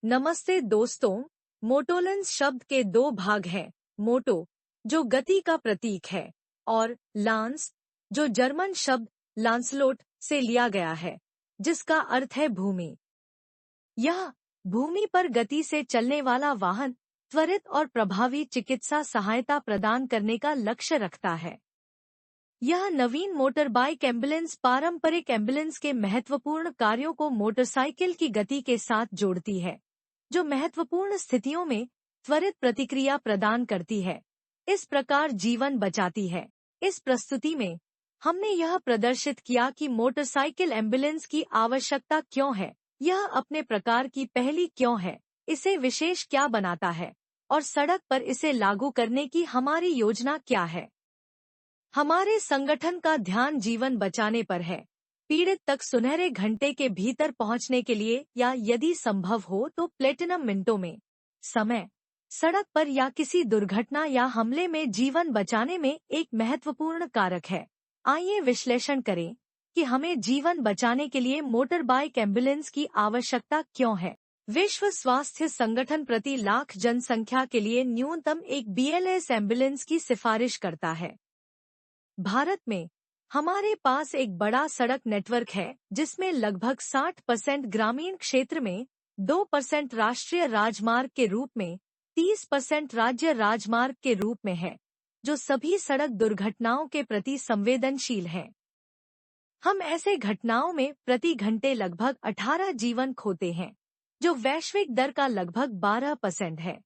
नमस्ते दोस्तों। मोटोलेंस शब्द के दो भाग हैं। मोटो, जो गति का प्रतीक है, और लांस, जो जर्मन शब्द लांसलोट से लिया गया है, जिसका अर्थ है भूमि। यह भूमि पर गति से चलने वाला वाहन त्वरित और प्रभावी चिकित्सा सहायता प्रदान करने का लक्ष्य रखता है। यह नवीन मोटर बाइक एम्बुलेंस पारंपरिक एम्बुलेंस के महत्वपूर्ण कार्यों को मोटरसाइकिल की गति के साथ जोड़ती है, जो महत्वपूर्ण स्थितियों में त्वरित प्रतिक्रिया प्रदान करती है, इस प्रकार जीवन बचाती है। इस प्रस्तुति में हमने यह प्रदर्शित किया कि मोटरसाइकिल एम्बुलेंस की आवश्यकता क्यों है, यह अपने प्रकार की पहली क्यों है, इसे विशेष क्या बनाता है, और सड़क पर इसे लागू करने की हमारी योजना क्या है। हमारे संगठन का ध्यान जीवन बचाने पर है। पीड़ित तक सुनहरे घंटे के भीतर पहुंचने के लिए, या यदि संभव हो तो प्लेटिनम मिनटों में समय सड़क पर या किसी दुर्घटना या हमले में जीवन बचाने में एक महत्वपूर्ण कारक है। आइए विश्लेषण करें कि हमें जीवन बचाने के लिए मोटर बाइक एम्बुलेंस की आवश्यकता क्यों है। विश्व स्वास्थ्य संगठन प्रति लाख जनसंख्या के लिए न्यूनतम एक BLS एम्बुलेंस की सिफारिश करता है। भारत में हमारे पास एक बड़ा सड़क नेटवर्क है, जिसमें लगभग 60% ग्रामीण क्षेत्र में, 2% राष्ट्रीय राजमार्ग के रूप में, 30% राज्य राजमार्ग के रूप में है, जो सभी सड़क दुर्घटनाओं के प्रति संवेदनशील हैं। हम ऐसे घटनाओं में प्रति घंटे लगभग 18 जीवन खोते हैं, जो वैश्विक दर का लगभग 12% है।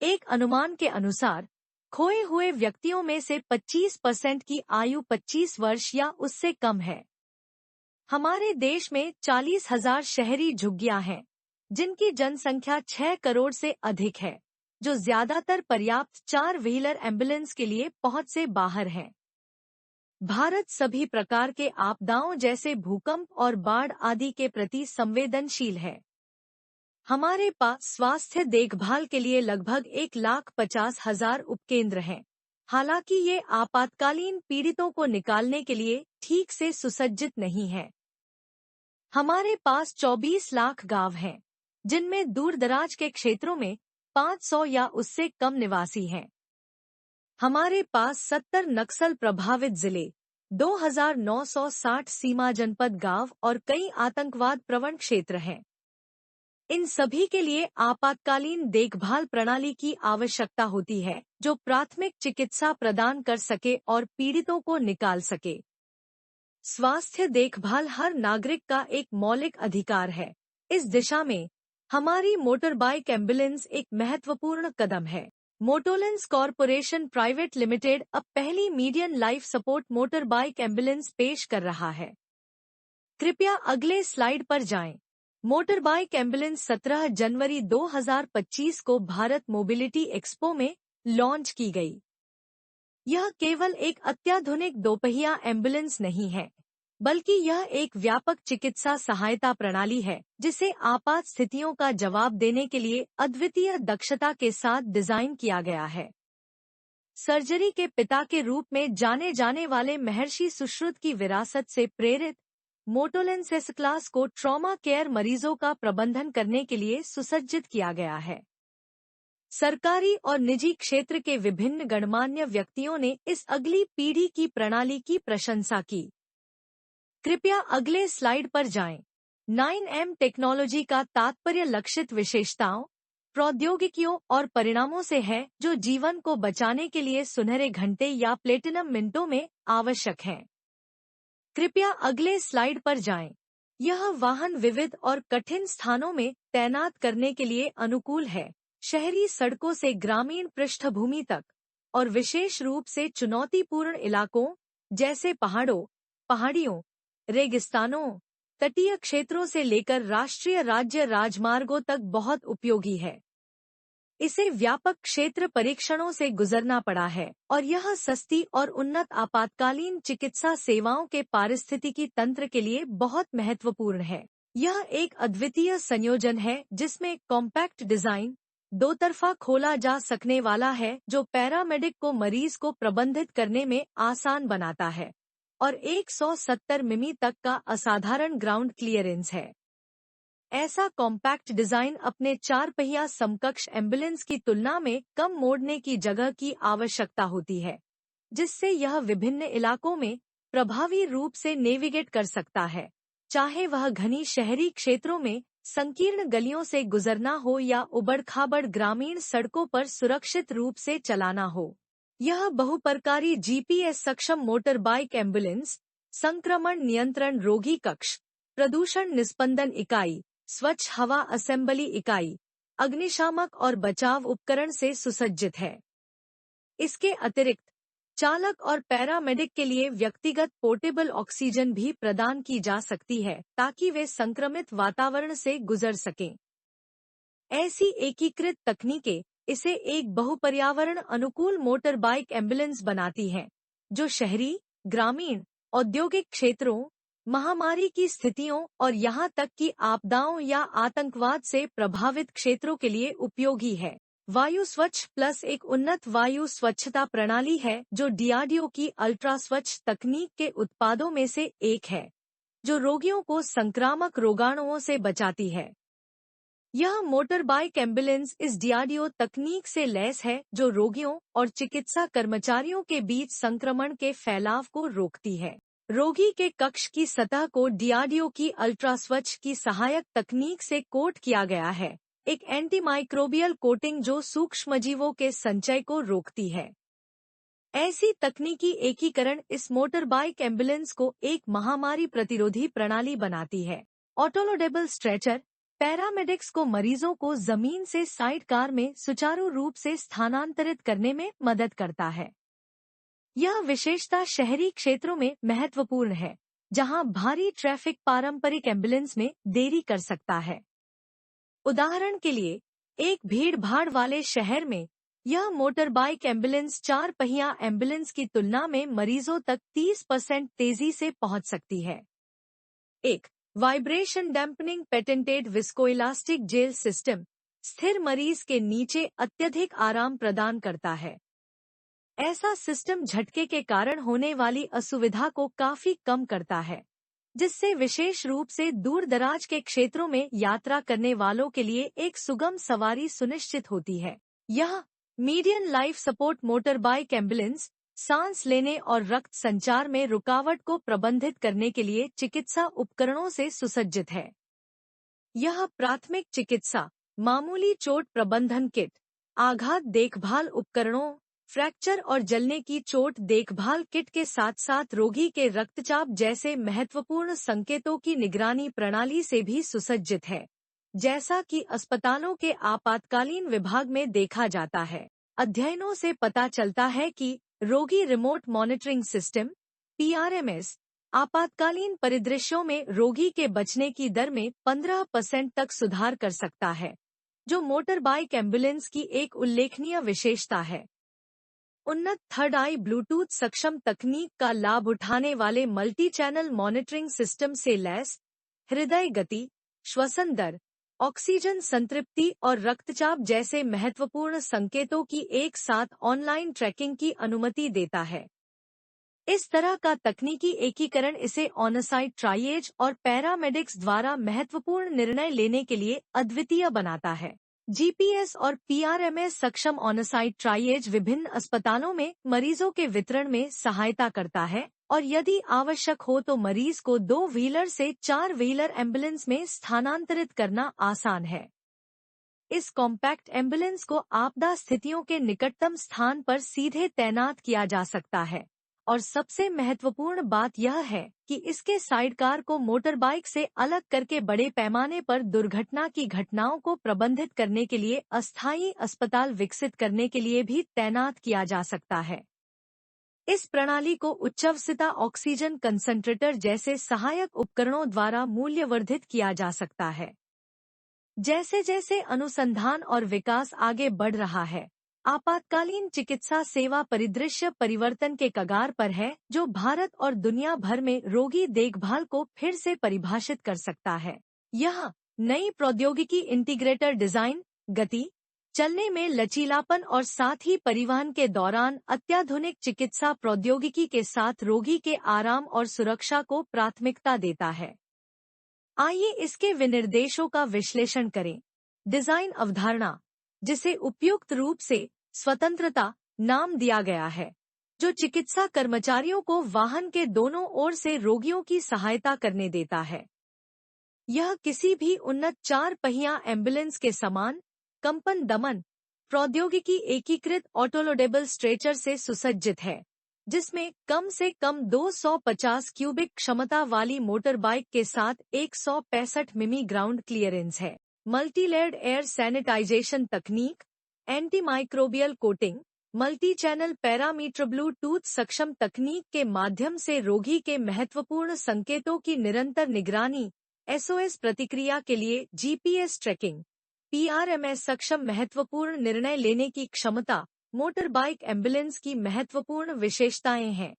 एक अनुमान के अनुसार खोए हुए व्यक्तियों में से 25% की आयु 25 वर्ष या उससे कम है। हमारे देश में 40,000 शहरी झुग्गियां हैं, जिनकी जनसंख्या 6 करोड़ से अधिक है, जो ज्यादातर पर्याप्त 4 व्हीलर एम्बुलेंस के लिए पहुंच से बाहर हैं। भारत सभी प्रकार के आपदाओं जैसे भूकंप और बाढ़ आदि के प्रति संवेदनशील है। हमारे पास स्वास्थ्य देखभाल के लिए लगभग 1,50,000 उपकेंद्र हैं। हालांकि ये आपातकालीन पीड़ितों को निकालने के लिए ठीक से सुसज्जित नहीं है। हमारे पास 24 लाख गांव हैं, जिनमें दूरदराज के क्षेत्रों में 500 या उससे कम निवासी हैं। हमारे पास 70 नक्सल प्रभावित जिले, 2,960 सीमा जनपद गांव और कई आतंकवाद प्रवण क्षेत्र हैं। इन सभी के लिए आपातकालीन देखभाल प्रणाली की आवश्यकता होती है, जो प्राथमिक चिकित्सा प्रदान कर सके और पीड़ितों को निकाल सके। स्वास्थ्य देखभाल हर नागरिक का एक मौलिक अधिकार है। इस दिशा में हमारी मोटर बाइक एम्बुलेंस एक महत्वपूर्ण कदम है। मोटोलेंस कॉरपोरेशन प्राइवेट लिमिटेड अब पहली medium life support motor bike ambulance पेश कर रहा है। कृपया अगले स्लाइड पर जाएं। मोटर बाइक एम्बुलेंस 17 जनवरी 2025 को भारत मोबिलिटी एक्सपो में लॉन्च की गई। यह केवल एक अत्याधुनिक दोपहिया एम्बुलेंस नहीं है, बल्कि यह एक व्यापक चिकित्सा सहायता प्रणाली है, जिसे आपात स्थितियों का जवाब देने के लिए अद्वितीय दक्षता के साथ डिजाइन किया गया है। सर्जरी के पिता के रूप में जाने जाने वाले महर्षि सुश्रुत की विरासत से प्रेरित, मोटोलेंस एस क्लास को ट्रॉमा केयर मरीजों का प्रबंधन करने के लिए सुसज्जित किया गया है। सरकारी और निजी क्षेत्र के विभिन्न गणमान्य व्यक्तियों ने इस अगली पीढ़ी की प्रणाली की प्रशंसा की। कृपया अगले स्लाइड पर जाएं। 9M टेक्नोलॉजी का तात्पर्य लक्षित विशेषताओं, प्रौद्योगिकियों और परिणामों से है, जो जीवन को बचाने के लिए सुनहरे घंटे या प्लेटिनम मिनटों में आवश्यक हैं। कृपया अगले स्लाइड पर जाएं। यह वाहन विविध और कठिन स्थानों में तैनात करने के लिए अनुकूल है, शहरी सड़कों से ग्रामीण पृष्ठभूमि तक, और विशेष रूप से चुनौतीपूर्ण इलाकों जैसे पहाड़ियों, रेगिस्तानों, तटीय क्षेत्रों से लेकर राष्ट्रीय राज्य राजमार्गों तक बहुत उपयोगी है। इसे व्यापक क्षेत्र परीक्षणों से गुजरना पड़ा है, और यह सस्ती और उन्नत आपातकालीन चिकित्सा सेवाओं के पारिस्थितिकी तंत्र के लिए बहुत महत्वपूर्ण है। यह एक अद्वितीय संयोजन है, जिसमें कॉम्पैक्ट डिजाइन, दो तरफा खोला जा सकने वाला है, जो पैरामेडिक को मरीज को प्रबंधित करने में आसान बनाता है, और 170 मिमी तक का असाधारण ग्राउंड क्लियरेंस है। ऐसा कॉम्पैक्ट डिजाइन अपने 4 पहिया समकक्ष एम्बुलेंस की तुलना में कम मोड़ने की जगह की आवश्यकता होती है, जिससे यह विभिन्न इलाकों में प्रभावी रूप से नेविगेट कर सकता है, चाहे वह घनी शहरी क्षेत्रों में संकीर्ण गलियों से गुजरना हो या उबड़-खाबड़ ग्रामीण सड़कों पर सुरक्षित रूप से चलाना हो। यह बहुप्रकारी जीपीएस सक्षम मोटर बाइक एम्बुलेंस, संक्रमण नियंत्रण रोगी कक्ष, प्रदूषण निस्पंदन इकाई, स्वच्छ हवा असेंबली इकाई, अग्निशामक और बचाव उपकरण से सुसज्जित है। इसके अतिरिक्त चालक और पैरामेडिक के लिए व्यक्तिगत पोर्टेबल ऑक्सीजन भी प्रदान की जा सकती है, ताकि वे संक्रमित वातावरण से गुजर सकें। ऐसी एकीकृत तकनीकें इसे एक बहुपर्यावरण अनुकूल मोटर बाइक एम्बुलेंस बनाती हैं, जो शहरी, ग्रामीण, औद्योगिक क्षेत्रों, महामारी की स्थितियों और यहाँ तक कि आपदाओं या आतंकवाद से प्रभावित क्षेत्रों के लिए उपयोगी है। वायु स्वच्छ प्लस एक उन्नत वायु स्वच्छता प्रणाली है जो डीआरडीओ की अल्ट्रा स्वच्छ तकनीक के उत्पादों में से एक है, जो रोगियों को संक्रामक रोगाणुओं से बचाती है। यह मोटर बाइक एम्बुलेंस इस डीआरडीओ तकनीक से लैस है जो रोगियों और चिकित्सा कर्मचारियों के बीच संक्रमण के फैलाव को रोकती है। रोगी के कक्ष की सतह को डीआरडीओ की अल्ट्रा स्वच्छ की सहायक तकनीक से कोट किया गया है, एक एंटीमाइक्रोबियल कोटिंग जो सूक्ष्मजीवों के संचय को रोकती है। ऐसी तकनीकी एकीकरण इस मोटर बाइक एम्बुलेंस को एक महामारी प्रतिरोधी प्रणाली बनाती है। ऑटोलोडेबल स्ट्रेचर पैरामेडिक्स को मरीजों को जमीन से साइड कार में सुचारू रूप से स्थानांतरित करने में मदद करता है। यह विशेषता शहरी क्षेत्रों में महत्वपूर्ण है, जहां भारी ट्रैफिक पारंपरिक एम्बुलेंस में देरी कर सकता है। उदाहरण के लिए, एक भीड़-भाड़ वाले शहर में यह मोटर बाइक एम्बुलेंस 4 पहिया एम्बुलेंस की तुलना में मरीजों तक 30% तेजी से पहुंच सकती है। एक vibration dampening patented viscoelastic gel system स्थिर मरीज के नीचे अत्यधिक आराम प्रदान करता है। ऐसा सिस्टम झटके के कारण होने वाली असुविधा को काफी कम करता है, जिससे विशेष रूप से दूर दराज के क्षेत्रों में यात्रा करने वालों के लिए एक सुगम सवारी सुनिश्चित होती है। यह median life support motor bike ambulance सांस लेने और रक्त संचार में रुकावट को प्रबंधित करने के लिए चिकित्सा उपकरणों से सुसज्जित है। यह प्राथमिक चिकित्सा, मामूली चोट प्रबंधन किट, आघात देखभाल उपकरणों, फ्रैक्चर और जलने की चोट देखभाल किट के साथ साथ रोगी के रक्तचाप जैसे महत्वपूर्ण संकेतों की निगरानी प्रणाली से भी सुसज्जित है, जैसा कि अस्पतालों के आपातकालीन विभाग में देखा जाता है। अध्ययनों से पता चलता है कि रोगी रिमोट मॉनिटरिंग सिस्टम (पीआरएमएस) आपातकालीन परिदृश्यों में रोगी के बचने की दर में 15% तक सुधार कर सकता है, जो मोटर बाइक एम्बुलेंस की एक उल्लेखनीय विशेषता है। उन्नत थर्ड आई ब्लूटूथ सक्षम तकनीक का लाभ उठाने वाले मल्टी चैनल मॉनिटरिंग सिस्टम से लैस हृदय गति, श्वसन दर, ऑक्सीजन संतृप्ति और रक्तचाप जैसे महत्वपूर्ण संकेतों की एक साथ ऑनलाइन ट्रैकिंग की अनुमति देता है। इस तरह का तकनीकी एकीकरण इसे ऑनसाइट ट्राइएज और पैरामेडिक्स द्वारा महत्वपूर्ण निर्णय लेने के लिए अद्वितीय बनाता है। जीपीएस और पीआरएमएस सक्षम ऑनसाइट ट्राइएज विभिन्न अस्पतालों में मरीजों के वितरण में सहायता करता है और यदि आवश्यक हो तो मरीज को 2 व्हीलर से 4 व्हीलर एम्बुलेंस में स्थानांतरित करना आसान है। इस कॉम्पैक्ट एम्बुलेंस को आपदा स्थितियों के निकटतम स्थान पर सीधे तैनात किया जा सकता है और सबसे महत्वपूर्ण बात यह है कि इसके साइडकार को मोटर बाइक से अलग करके बड़े पैमाने पर दुर्घटना की घटनाओं को प्रबंधित करने के लिए अस्थायी अस्पताल विकसित करने के लिए भी तैनात किया जा सकता है। इस प्रणाली को उच्चावस्थिता ऑक्सीजन कंसंट्रेटर जैसे सहायक उपकरणों द्वारा मूल्यवर्धित किया जा सकता है। जैसे जैसे अनुसंधान और विकास आगे बढ़ रहा है, आपातकालीन चिकित्सा सेवा परिदृश्य परिवर्तन के कगार पर है, जो भारत और दुनिया भर में रोगी देखभाल को फिर से परिभाषित कर सकता है। यह नई प्रौद्योगिकी इंटीग्रेटर डिजाइन, गति, चलने में लचीलापन और साथ ही परिवहन के दौरान अत्याधुनिक चिकित्सा प्रौद्योगिकी के साथ रोगी के आराम और सुरक्षा को प्राथमिकता देता है। आइए इसके विनिर्देशों का विश्लेषण करें। डिजाइन अवधारणा, जिसे उपयुक्त रूप से स्वतंत्रता नाम दिया गया है, जो चिकित्सा कर्मचारियों को वाहन के दोनों ओर से रोगियों की सहायता करने देता है। यह किसी भी उन्नत 4 पहिया एम्बुलेंस के समान कंपन दमन प्रौद्योगिकी एकीकृत ऑटोलोडेबल स्ट्रेचर से सुसज्जित है, जिसमें कम से कम 250 क्यूबिक क्षमता वाली मोटर बाइक के साथ 165 मिमी ग्राउंड क्लियरेंस है। मल्टी लेयर्ड एयर सैनिटाइजेशन तकनीक, anti microbial coating, multi channel parameter Bluetooth सक्षम तकनीक के माध्यम से रोगी के महत्वपूर्ण संकेतों की निरंतर निगरानी, एसओएस प्रतिक्रिया के लिए जीपीएस ट्रैकिंग, पीआरएमएस सक्षम महत्वपूर्ण निर्णय लेने की क्षमता मोटर बाइक एम्बुलेंस की महत्वपूर्ण विशेषताएं हैं।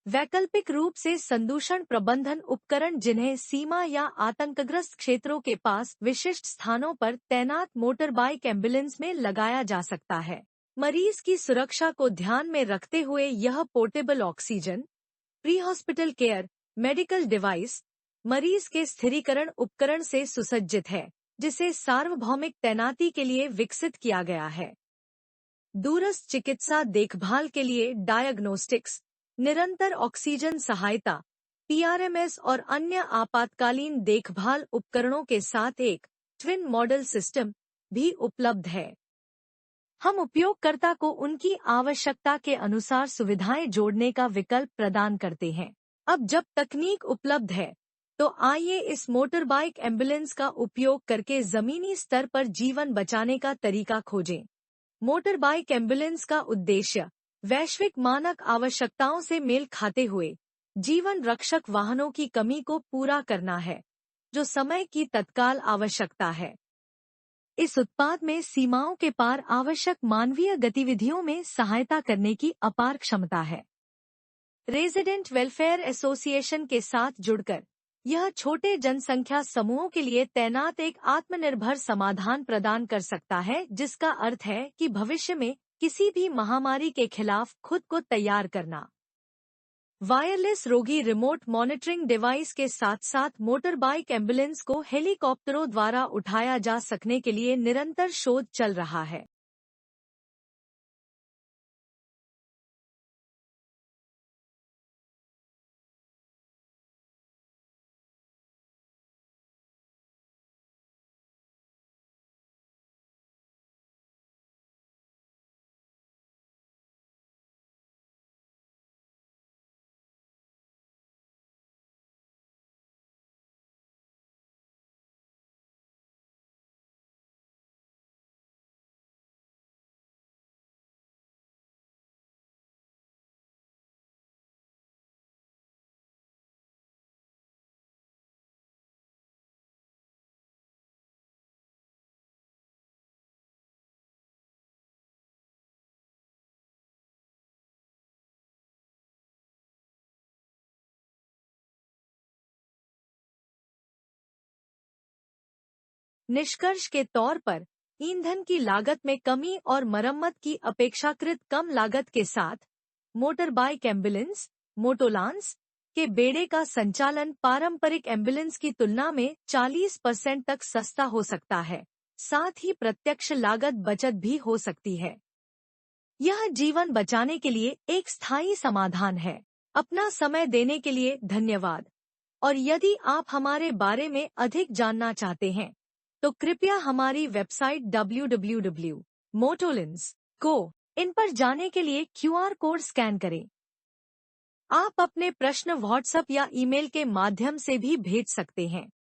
वैकल्पिक रूप से संदूषण प्रबंधन उपकरण, जिन्हें सीमा या आतंकग्रस्त क्षेत्रों के पास विशिष्ट स्थानों पर तैनात मोटर बाइक एम्बुलेंस में लगाया जा सकता है। मरीज की सुरक्षा को ध्यान में रखते हुए यह portable oxygen, pre hospital care, medical device, मरीज के स्थिरीकरण उपकरण से सुसज्जित है, जिसे सार्वभौमिक तैनाती के लिए विकसित किया गया है। दूरस्थ चिकित्सा देखभाल के लिए डायग्नोस्टिक्स, निरंतर ऑक्सीजन सहायता, पीआरएमएस और अन्य आपातकालीन देखभाल उपकरणों के साथ एक ट्विन मॉडल सिस्टम भी उपलब्ध है। हम उपयोगकर्ता को उनकी आवश्यकता के अनुसार सुविधाएं जोड़ने का विकल्प प्रदान करते हैं। अब जब तकनीक उपलब्ध है, तो आइए इस मोटर बाइक एम्बुलेंस का उपयोग करके जमीनी स्तर पर जीवन बचाने का तरीका खोजें। मोटर बाइक एम्बुलेंस का उद्देश्य वैश्विक मानक आवश्यकताओं से मेल खाते हुए जीवन रक्षक वाहनों की कमी को पूरा करना है, जो समय की तत्काल आवश्यकता है। इस उत्पाद में सीमाओं के पार आवश्यक मानवीय गतिविधियों में सहायता करने की अपार क्षमता है। रेजिडेंट वेलफेयर एसोसिएशन के साथ जुड़कर यह छोटे जनसंख्या समूहों के लिए तैनात एक आत्मनिर्भर समाधान प्रदान कर सकता है, जिसका अर्थ है कि भविष्य में किसी भी महामारी के खिलाफ खुद को तैयार करना। वायरलेस रोगी रिमोट मॉनिटरिंग डिवाइस के साथ साथ मोटर बाइक एम्बुलेंस को हेलीकॉप्टरों द्वारा उठाया जा सकने के लिए निरंतर शोध चल रहा है। निष्कर्ष के तौर पर, ईंधन की लागत में कमी और मरम्मत की अपेक्षाकृत कम लागत के साथ मोटर बाइक एम्बुलेंस मोटोलांस के बेड़े का संचालन पारंपरिक एम्बुलेंस की तुलना में 40% तक सस्ता हो सकता है। साथ ही प्रत्यक्ष लागत बचत भी हो सकती है। यह जीवन बचाने के लिए एक स्थायी समाधान है। अपना समय देने के लिए धन्यवाद। और यदि आप हमारे बारे में अधिक जानना चाहते हैं, तो कृपया हमारी वेबसाइट www.motolins.co.in पर जाने के लिए QR कोड स्कैन करें। आप अपने प्रश्न व्हाट्सएप या ईमेल के माध्यम से भी भेज सकते हैं।